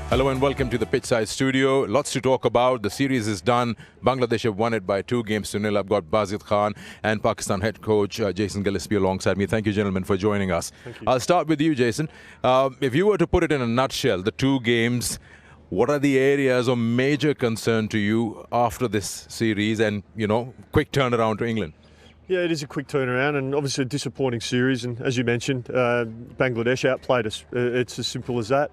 Hello and welcome to the Pitchside Studio. Lots to talk about. The series is done. Bangladesh have won it by 2-0. I've got Bazid Khan and Pakistan head coach Jason Gillespie alongside me. Thank you, gentlemen, for joining us. Thank you. I'll start with you, Jason. If you were to put it in a nutshell, the two games, what are the areas of major concern to you after this series and, quick turnaround to England? Yeah, it is a quick turnaround and obviously a disappointing series. And as you mentioned, Bangladesh outplayed us. It's as simple as that.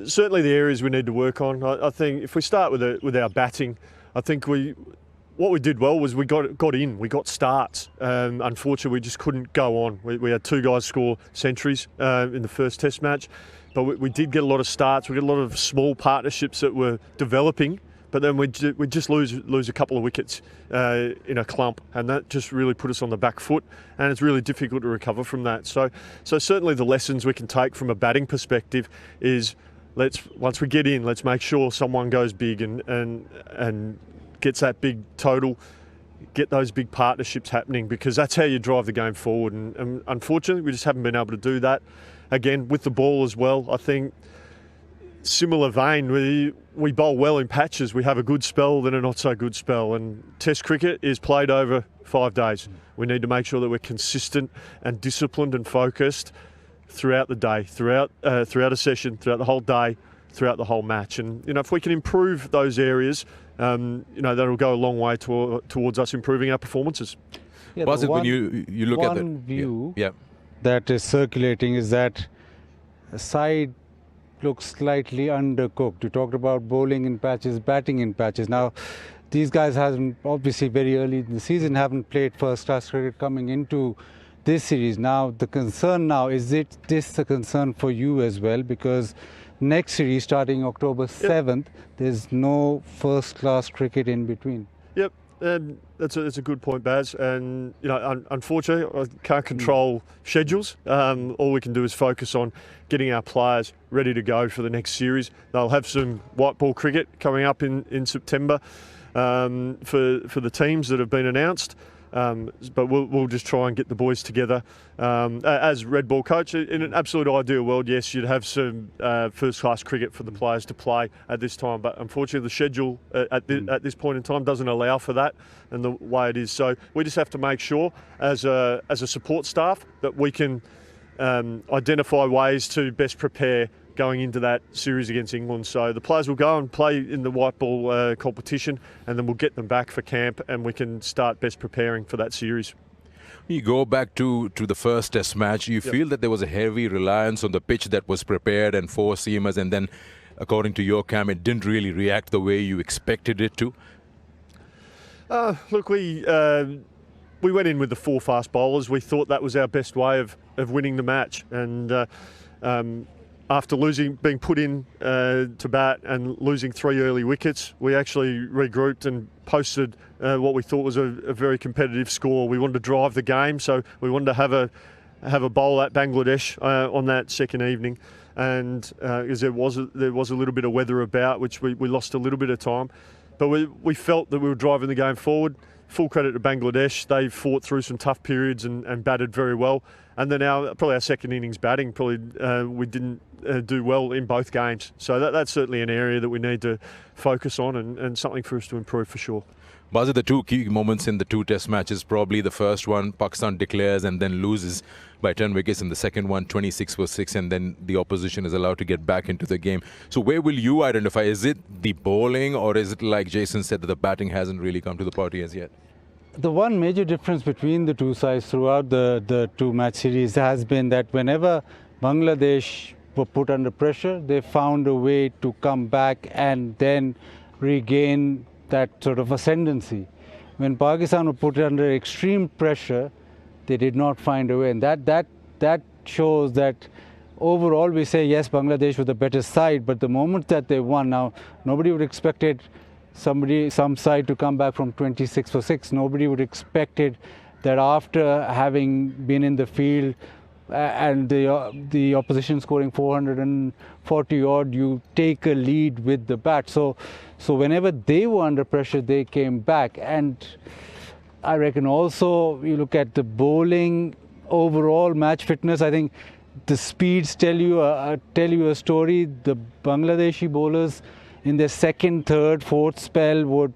Certainly the areas we need to work on. I think if we start with our batting, I think what we did well was we got in, we got starts. Unfortunately, we just couldn't go on. We had two guys score centuries in the first Test match, but we did get a lot of starts. We got a lot of small partnerships that were developing. But then we just lose a couple of wickets in a clump, and that just really put us on the back foot, and it's really difficult to recover from that. So certainly the lessons we can take from a batting perspective is once we get in, let's make sure someone goes big and gets that big total, get those big partnerships happening, because that's how you drive the game forward. And unfortunately, we just haven't been able to do that. Again, with the ball as well, I think. Similar vein, we bowl well in patches. We have a good spell, then a not so good spell. And Test cricket is played over 5 days. We need to make sure that we're consistent and disciplined and focused throughout the day, throughout a session, throughout the whole day, throughout the whole match. And if we can improve those areas, that'll go a long way towards us improving our performances. Yeah, when you look at one view that is circulating is that a side looks slightly undercooked. You talked about bowling in patches, batting in patches. Now, these guys haven't, obviously very early in the season, haven't played first-class cricket coming into this series. Now, the concern now, is this a concern for you as well? Because next series, starting October 7th, there's no first-class cricket in between. Yep. That's a good point, Baz. And unfortunately, I can't control schedules. All we can do is focus on getting our players ready to go for the next series. They'll have some white ball cricket coming up in September for the teams that have been announced. But we'll just try and get the boys together. As red ball coach, in an absolute ideal world, yes, you'd have some first-class cricket for the players to play at this time. But unfortunately, the schedule at this point in time doesn't allow for that, and the way it is. So we just have to make sure, as a support staff, that we can identify ways to best prepare going into that series against England. So the players will go and play in the white ball competition, and then we'll get them back for camp, and we can start best preparing for that series. You go back to the first Test match, you feel that there was a heavy reliance on the pitch that was prepared and 4 seamers, and then, according to your camp, it didn't really react the way you expected it to? Look, we went in with the 4 fast bowlers. We thought that was our best way of winning the match, and after being put in to bat and losing 3 early wickets, we actually regrouped and posted what we thought was a very competitive score. We wanted to drive the game, so we wanted to have a bowl at Bangladesh on that second evening, and because there was a little bit of weather about, which we lost a little bit of time, but we felt that we were driving the game forward. Full credit to Bangladesh. They fought through some tough periods and batted very well. And then probably our second innings batting, we didn't do well in both games. So that's certainly an area that we need to focus on and something for us to improve for sure. Bazid, the two key moments in the 2 Test matches, probably the first one, Pakistan declares and then loses by 10 wickets, and the second one, 26 for 6, and then the opposition is allowed to get back into the game. So where will you identify? Is it the bowling, or is it, like Jason said, that the batting hasn't really come to the party as yet? The one major difference between the two sides throughout the 2-match series has been that whenever Bangladesh were put under pressure, they found a way to come back and then regain that sort of ascendancy. When Pakistan were put under extreme pressure, they did not find a way, and that shows that overall we say yes, Bangladesh was the better side, but the moment that they won, now nobody would expect it. Some side to come back from 26 for 6. Nobody would expect it that after having been in the field and the opposition scoring 440 odd, you take a lead with the bat. So whenever they were under pressure, they came back. And I reckon also you look at the bowling overall match fitness. I think the speeds tell you a story. The Bangladeshi bowlers in their second, third, fourth spell would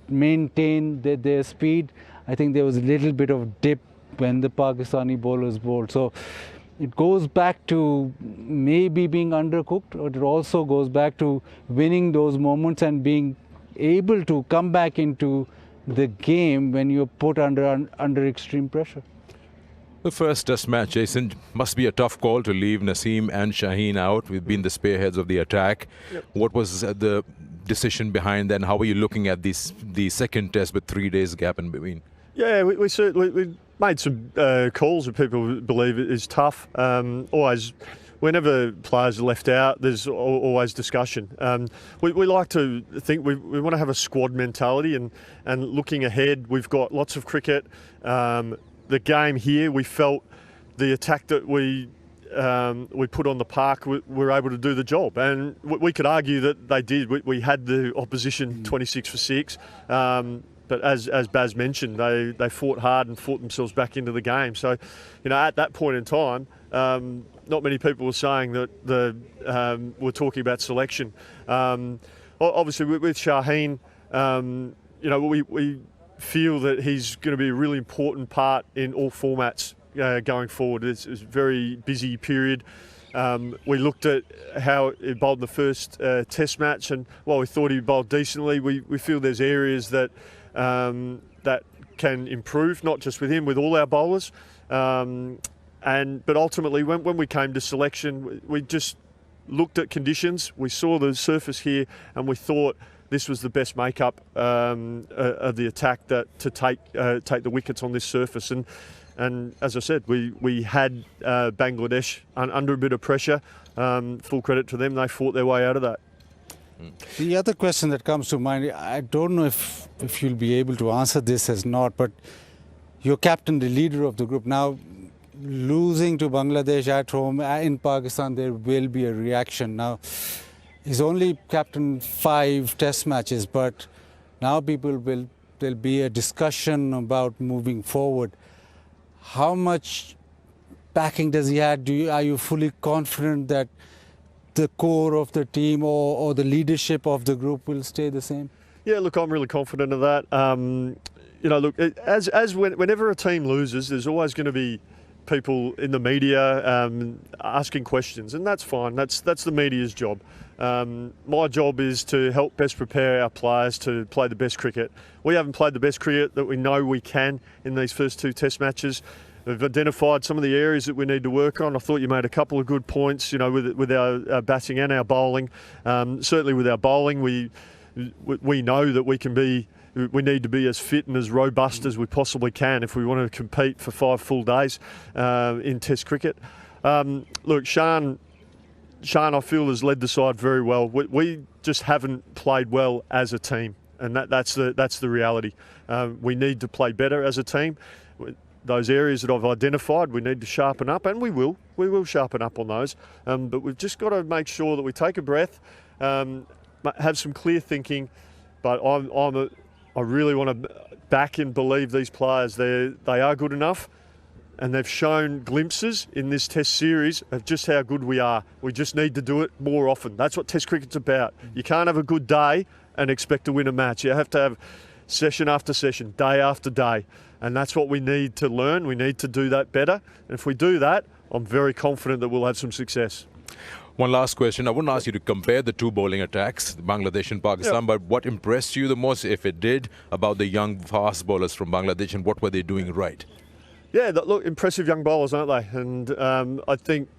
maintain their speed. I think there was a little bit of dip when the Pakistani bowlers bowled. So it goes back to maybe being undercooked, or it also goes back to winning those moments and being able to come back into the game when you're put under extreme pressure. The first test match, Jason, must be a tough call to leave Naseem and Shaheen out. We've been the spearheads of the attack. Yep. What was the decision behind that, and how are you looking at the second test with 3 days gap in between? Yeah, we certainly we made some calls that people believe is tough. Always, whenever players are left out, there's always discussion. We like to think we want to have a squad mentality, and looking ahead, we've got lots of cricket. The game here, we felt the attack that we put on the park, we were able to do the job, and we could argue that they did. We had the opposition 26 for 6, but as Baz mentioned, they fought hard and fought themselves back into the game. So, at that point in time, not many people were saying that we're talking about selection. Obviously, with Shaheen, we feel that he's going to be a really important part in all formats going forward. It's a very busy period. We looked at how he bowled in the first test match, and while we thought he bowled decently, we feel there's areas that can improve, not just with him, with all our bowlers. But ultimately, when we came to selection, we just looked at conditions. We saw the surface here, and we thought this was the best makeup of the attack to take the wickets on this surface. And as I said, we had Bangladesh under a bit of pressure. Full credit to them; they fought their way out of that. The other question that comes to mind, I don't know if you'll be able to answer this as not, but you're captain, the leader of the group. Now, losing to Bangladesh at home in Pakistan, there will be a reaction. Now, he's only captained 5 test matches, but now there'll be a discussion about moving forward. How much backing does he have? Are you fully confident that the core of the team or the leadership of the group will stay the same? Yeah, look, I'm really confident of that. Whenever a team loses, there's always going to be people in the media asking questions, and that's fine. That's the media's job. My job is to help best prepare our players to play the best cricket. We haven't played the best cricket that we know we can in these first 2 test matches. We've identified some of the areas that we need to work on. I thought you made a couple of good points, with our batting and our bowling. Certainly with our bowling, we know that we need to be as fit and as robust as we possibly can if we want to compete for 5 full days in Test cricket. Look, Shan, I feel, has led the side very well. We just haven't played well as a team, and that's the reality. We need to play better as a team. Those areas that I've identified, we need to sharpen up, and we will sharpen up on those. But we've just got to make sure that we take a breath, have some clear thinking. But I really want to back and believe these players. They are good enough, and they've shown glimpses in this Test series of just how good we are. We just need to do it more often. That's what Test cricket's about. You can't have a good day and expect to win a match. You have to have session after session, day after day. And that's what we need to learn. We need to do that better. And if we do that, I'm very confident that we'll have some success. One last question. I wouldn't ask you to compare the 2 bowling attacks, Bangladesh and Pakistan, but what impressed you the most, if it did, about the young fast bowlers from Bangladesh, and what were they doing right? Yeah, look, impressive young bowlers, aren't they? And I think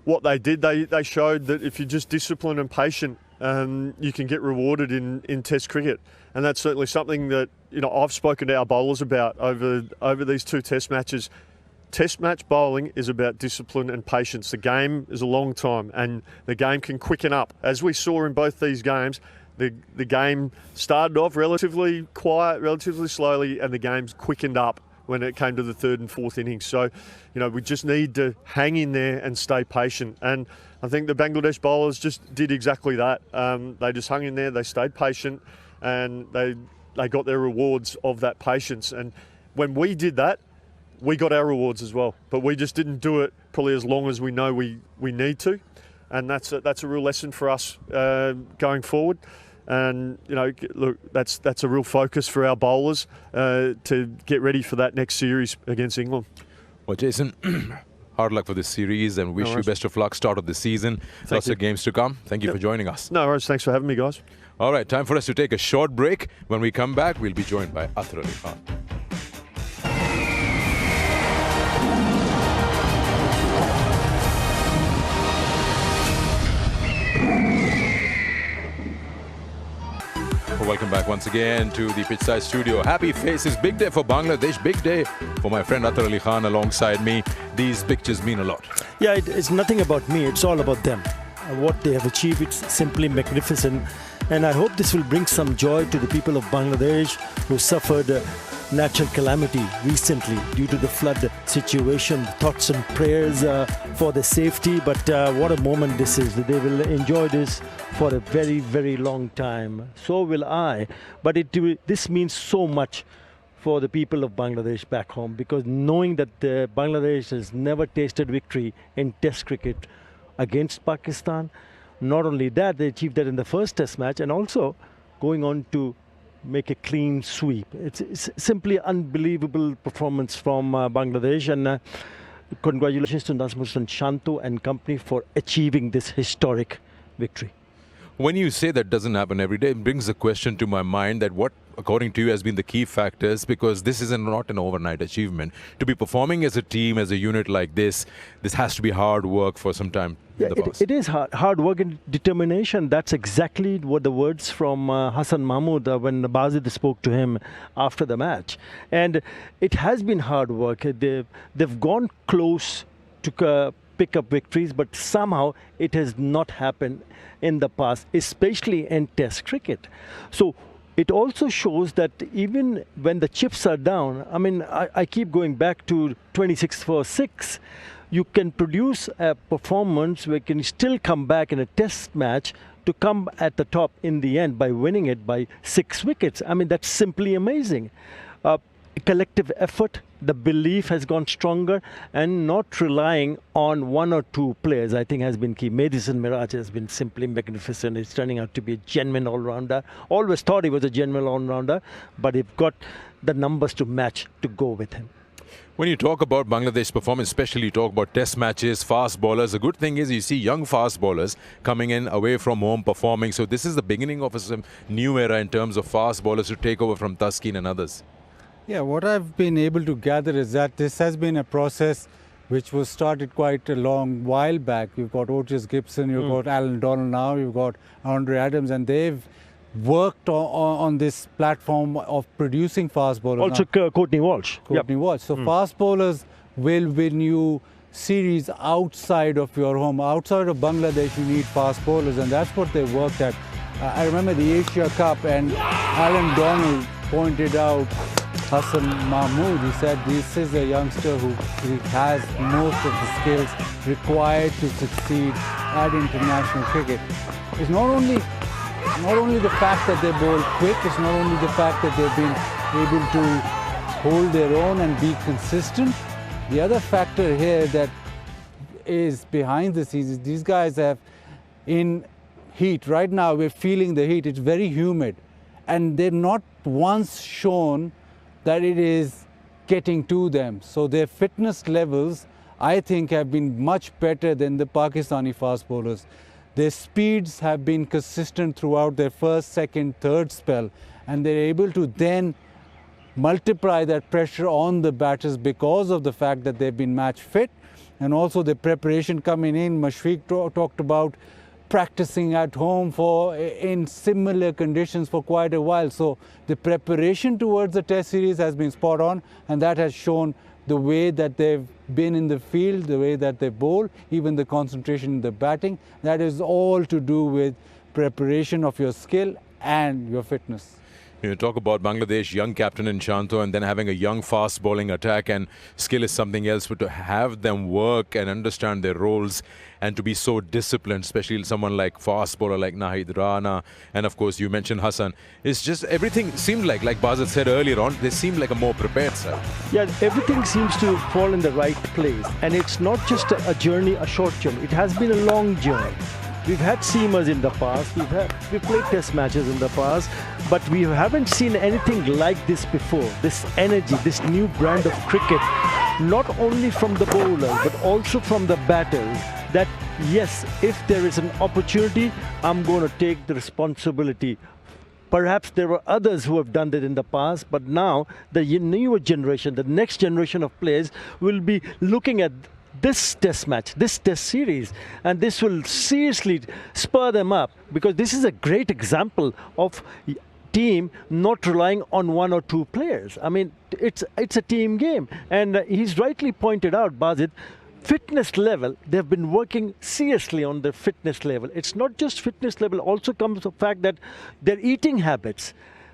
what they did, they showed that if you're just disciplined and patient, you can get rewarded in Test cricket. And that's certainly something that I've spoken to our bowlers about over these 2 Test matches. Test match bowling is about discipline and patience. The game is a long time, and the game can quicken up. As we saw in both these games, the game started off relatively quiet, relatively slowly, and the game's quickened up when it came to the 3rd and 4th innings. So, we just need to hang in there and stay patient. And I think the Bangladesh bowlers just did exactly that. They just hung in there, they stayed patient, and they got their rewards of that patience. And when we did that, we got our rewards as well, but we just didn't do it probably as long as we know we need to, and that's a real lesson for us going forward. And look, that's a real focus for our bowlers to get ready for that next series against England. Well, Jason, hard luck for this series, and wish you best of luck start of the season. Lots of games to come. Thank you for joining us. No worries. Thanks for having me, guys. All right, time for us to take a short break. When we come back, we'll be joined by Arslan Ash. Welcome back once again to the Pitchside Studio. Happy faces, big day for Bangladesh, big day for my friend Athar Ali Khan alongside me. These pictures mean a lot. Yeah, it's nothing about me, it's all about them. What they have achieved, it's simply magnificent. And I hope this will bring some joy to the people of Bangladesh who suffered a natural calamity recently due to the flood situation. Thoughts and prayers for their safety, but what a moment this is. They will enjoy this for a very, very long time. So will I. But this means so much for the people of Bangladesh back home, because knowing that Bangladesh has never tasted victory in Test cricket against Pakistan. Not only that, they achieved that in the first Test match, and also going on to make a clean sweep. It's simply unbelievable performance from Bangladesh, and congratulations to Nazmuddin Shanto and company for achieving this historic victory. When you say that doesn't happen every day, it brings a question to my mind that what, according to you, has been the key factors, because this is not an overnight achievement. To be performing as a team, as a unit like this has to be hard work for some time. Yeah, it is hard work and determination. That's exactly what the words from Hassan Mahmood when Bazid spoke to him after the match. And it has been hard work. They've gone close to pick up victories, but somehow it has not happened in the past, especially in Test cricket. So it also shows that even when the chips are down, I mean, I keep going back to 26 for 6. You can produce a performance where you can still come back in a Test match to come at the top in the end by winning it by 6 wickets. I mean, that's simply amazing. Collective effort, the belief has gone stronger, and not relying on one or two players, I think, has been key. Madison Miraj has been simply magnificent. He's turning out to be a genuine all-rounder. Always thought he was a genuine all-rounder, but he's got the numbers to match to go with him. When you talk about Bangladesh's performance, especially you talk about Test matches, fast bowlers, the good thing is you see young fast bowlers coming in away from home performing. So this is the beginning of a new era in terms of fast bowlers to take over from Taskin and others. Yeah, what I've been able to gather is that this has been a process which was started quite a long while back. You've got Otis Gibson, you've got Alan Donald now, you've got Andre Adams, and they've worked on this platform of producing fast bowlers. Also Courtney Walsh. Courtney Walsh. So fast bowlers will win you series outside of your home. Outside of Bangladesh, you need fast bowlers, and that's what they worked at. I remember the Asia Cup, and Alan Donald pointed out Hassan Mahmood. He said this is a youngster who has most of the skills required to succeed at international cricket. It's not only the fact that they bowl quick, it's not only the fact that they've been able to hold their own and be consistent. The other factor here that is behind the scenes is these guys have in heat. Right now we're feeling the heat, it's very humid, and they're not once shown that it is getting to them. So their fitness levels, I think, have been much better than the Pakistani fast bowlers. Their speeds have been consistent throughout their first, second, third spell, and they're able to then multiply that pressure on the batters because of the fact that they've been match fit, and also the preparation coming in. Mashfiq talked about practicing at home in similar conditions for quite a while. So the preparation towards the Test series has been spot on, and that has shown the way that they've been in the field, the way that they bowl, even the concentration in the batting. That is all to do with preparation of your skill and your fitness. You talk about Bangladesh, young captain in Shanto, and then having a young fast bowling attack, and skill is something else, but to have them work and understand their roles and to be so disciplined, especially someone like fast bowler like Nahid Rana, and of course you mentioned Hassan, it's just everything seemed like Bazat said earlier on, they seem like a more prepared side. Yeah, everything seems to fall in the right place, and it's not just a journey, a short journey. It has been a long journey. We've had seamers in the past, we've played test matches in the past, but we haven't seen anything like this before. This energy, this new brand of cricket, not only from the bowlers, but also from the batters, that yes, if there is an opportunity, I'm going to take the responsibility. Perhaps there were others who have done that in the past, but now the newer generation, the next generation of players will be looking at this test match, this test series, and this will seriously spur them up, because this is a great example of team not relying on one or two players. I mean, it's a team game, and he's rightly pointed out, Bazit, fitness level, they've been working seriously on their fitness level. It's not just fitness level, also comes the fact that their eating habits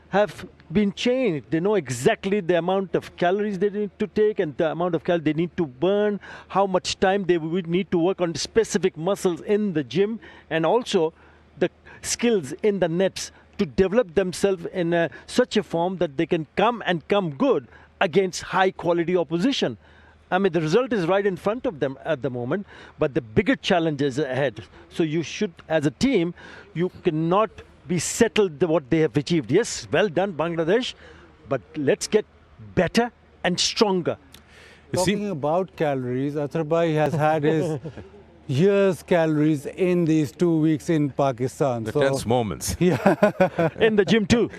have been changed. They know exactly the amount of calories they need to take and the amount of calories they need to burn, how much time they would need to work on specific muscles in the gym, and also the skills in the nets to develop themselves in such a form that they can come good against high quality opposition. I mean, the result is right in front of them at the moment, but the bigger challenge is ahead. So you should, as a team, you cannot be settled what they have achieved. Yes, well done, Bangladesh, but let's get better and stronger. Talking about calories, Atharbhai has had his year's calories in these 2 weeks in Pakistan. The tense moments. Yeah. In the gym too.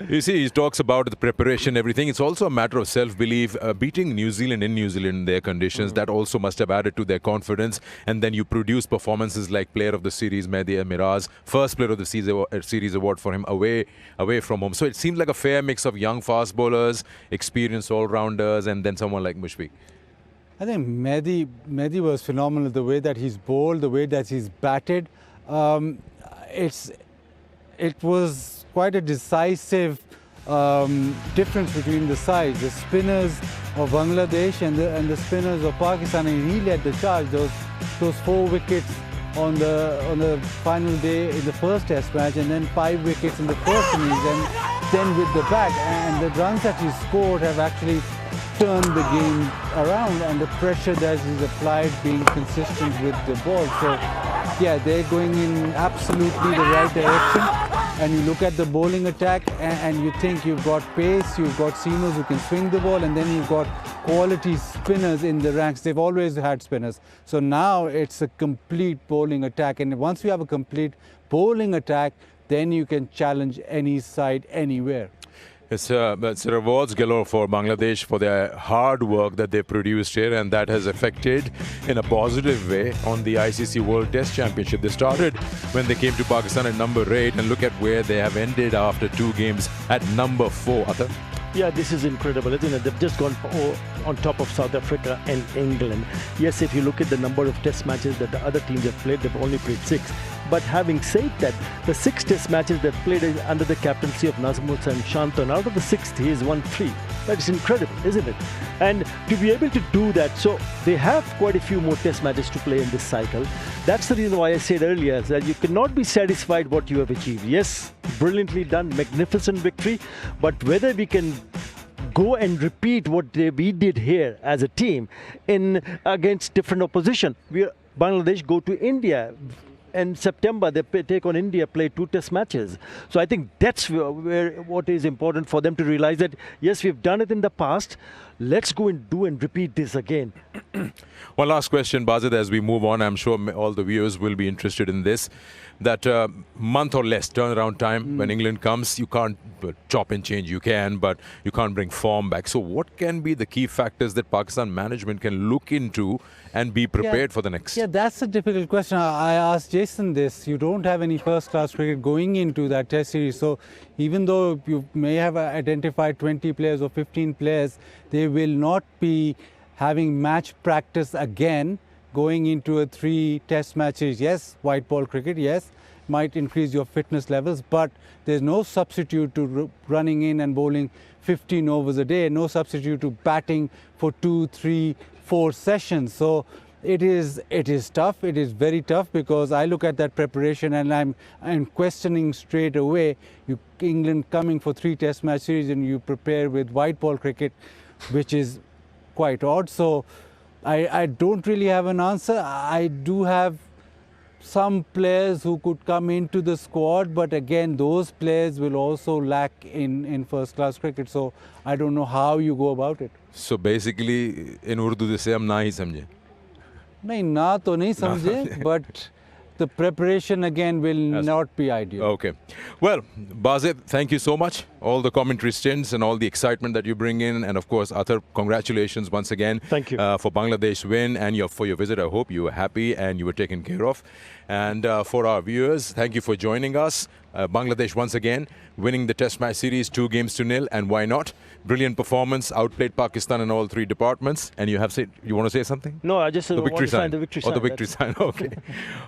You see, he talks about the preparation, everything. It's also a matter of self-belief. Beating New Zealand in New Zealand in their conditions, that also must have added to their confidence. And then you produce performances like Player of the Series, Mehdi Miraz, first Player of the Series award for him away from home. So it seems like a fair mix of young fast bowlers, experienced all-rounders, and then someone like Mushfiq. I think Mehdi was phenomenal. The way that he's bowled, the way that he's batted. It was quite a decisive difference between the sides. The spinners of Bangladesh and the spinners of Pakistan, and he led the charge. Those 4 wickets on the final day in the first Test match, and then 5 wickets in the first innings, and then with the bat. And the runs that he scored have actually turned the game around, and the pressure that he's applied being consistent with the ball. So yeah, they're going in absolutely the right direction. And you look at the bowling attack and you think you've got pace, you've got seamers who can swing the ball, and then you've got quality spinners in the ranks. They've always had spinners. So now it's a complete bowling attack. And once you have a complete bowling attack, then you can challenge any side anywhere. It's rewards galore for Bangladesh for their hard work that they produced here, and that has affected in a positive way on the ICC World Test Championship. They started when they came to Pakistan at number 8, and look at where they have ended after 2 games at number 4. Athar? Yeah, this is incredible, isn't it? They've just gone on top of South Africa and England. Yes, if you look at the number of test matches that the other teams have played, they've only played 6. But having said that, the 6 test matches they've played under the captaincy of Nazmul and Shanto, and out of the 6th, he has won 3. That is incredible, isn't it? And to be able to do that, so they have quite a few more test matches to play in this cycle. That's the reason why I said earlier that you cannot be satisfied what you have achieved. Yes, brilliantly done, magnificent victory, but whether we can go and repeat what we did here as a team against different opposition. Bangladesh go to India. In September, they take on India, play 2 test matches. So I think that's where what is important for them to realize that, yes, we've done it in the past. Let's go and do and repeat this again. One last question, Bazit, as we move on. I'm sure all the viewers will be interested in this. That month or less turnaround time when England comes, you can't chop and change. You can, but you can't bring form back. So what can be the key factors that Pakistan management can look into and be prepared for the next? Yeah, that's a difficult question. I asked Jason this. You don't have any first-class cricket going into that test series. So even though you may have identified 20 players or 15 players, they will not be having match practice again going into a 3 test match series. Yes, white ball cricket, yes. might increase your fitness levels, but there's no substitute to running in and bowling 15 overs a day, no substitute to batting for 2, 3, 4 sessions. So it is tough. It is very tough, because I look at that preparation and I'm questioning straight away. England coming for 3 Test match series and you prepare with white ball cricket, which is quite odd. So I don't really have an answer. I do have some players who could come into the squad, but again, those players will also lack in first-class cricket. So I don't know how you go about it. So basically, in Urdu they say, "Hum na hi samjhe." नहीं ना तो नहीं समझे, but the preparation again will not be ideal. Okay. Well, Bazid, thank you so much. All the commentary stints and all the excitement that you bring in. And of course, Athar, congratulations once again. Thank you. For Bangladesh win and for your visit. I hope you were happy and you were taken care of. And for our viewers, thank you for joining us. Bangladesh once again winning the Test match series 2-0, and why not? Brilliant performance, outplayed Pakistan in all 3 departments. And you want to say something? No, I just the victory sign. The victory sign. sign. The victory sign. Okay.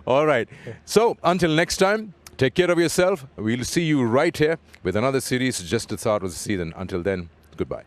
All right. So until next time, take care of yourself. We'll see you right here with another series just at the start of the season. Until then, goodbye.